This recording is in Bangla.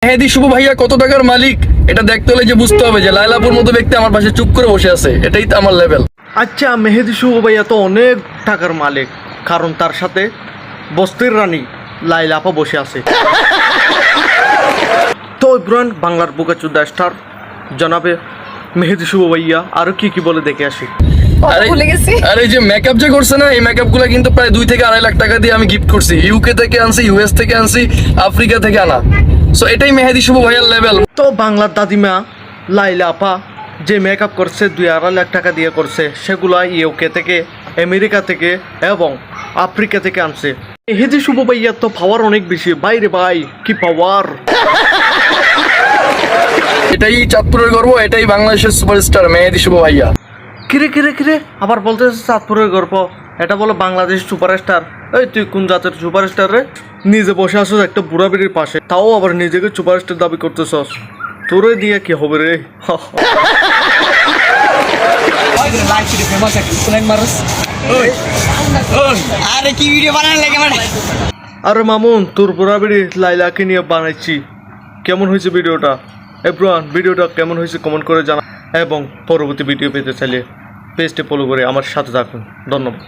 মেহেদি শুভ ভাইয়া কত টাকার মালিক এটা দেখতে হলে যে বুঝতে হবে যে লাইলাপুর মতো ব্যক্তি আমার পাশে চুপ করে বসে আছে, এটাই তো আমার লেভেল। আচ্ছা, মেহেদি শুভ ভাইয়া তো অনেক টাকার মালিক, কারণ তার সাথে বস্তির রানী লাইলা আপা বসে আছে। তো ইব্রান বাংলার বোকাচোদা স্টার জনাবে মেহেদি শুভ ভাইয়া আরো কি বলে দেখে আসি। ভুলে গেছি। আর এই যে মেকআপ যে করছে না, এই মেকআপ গুলা কিন্তু প্রায় 2 থেকে 2.5 লাখ টাকা দিয়ে আমি গিফট করছি। ইউকে থেকে আনছি, ইউএস থেকে আনছি, আফ্রিকা থেকে আনা। সো এটাই মেহেদি শুভ ভাইয়ার লেভেল। তো বাংলার দাদিমা লাইলা আপা যে মেকআপ করছে 2-2.5 লাখ টাকা দিয়ে করছে, সেগুলা ইউকে থেকে, আমেরিকা থেকে এবং আফ্রিকা থেকে আনছে। মেহেদি শুভ ভাইয়ার তো পাওয়ার অনেক বেশি, বাইরে ভাই কি পাওয়ার। এটাই চাঁদপুরের গর্ব, এটাই বাংলাদেশের সুপারস্টার মেহেদি শুভ ভাইয়া। কিরে আবার বলতেছে চাঁদপুরের গর্ব, এটা বলো বাংলাদেশ সুপারস্টার। এই তুই কোন জাতের সুপারস্টার রে? নিজে বসে আসছ একটা বুড়া বেড়ির পাশে, তাও আবার নিজেকে সুপারস্টার দাবি করতেছস। তোরে দিয়ে কি হবে রে? আরে কি ভিডিও বানানো লাগে আমার। আরে মামুন, তোর বুড়া বেড়ি লাইলাকে নিয়ে বানাইছি। কেমন হয়েছে ভিডিওটা? এব্রান ভিডিওটা কেমন হয়েছে কমেন্ট করে জানা, এবং পরবর্তী ভিডিও পেতে চাইলে পেজটি ফলো করে আমার সাথে থাকুন। ধন্যবাদ।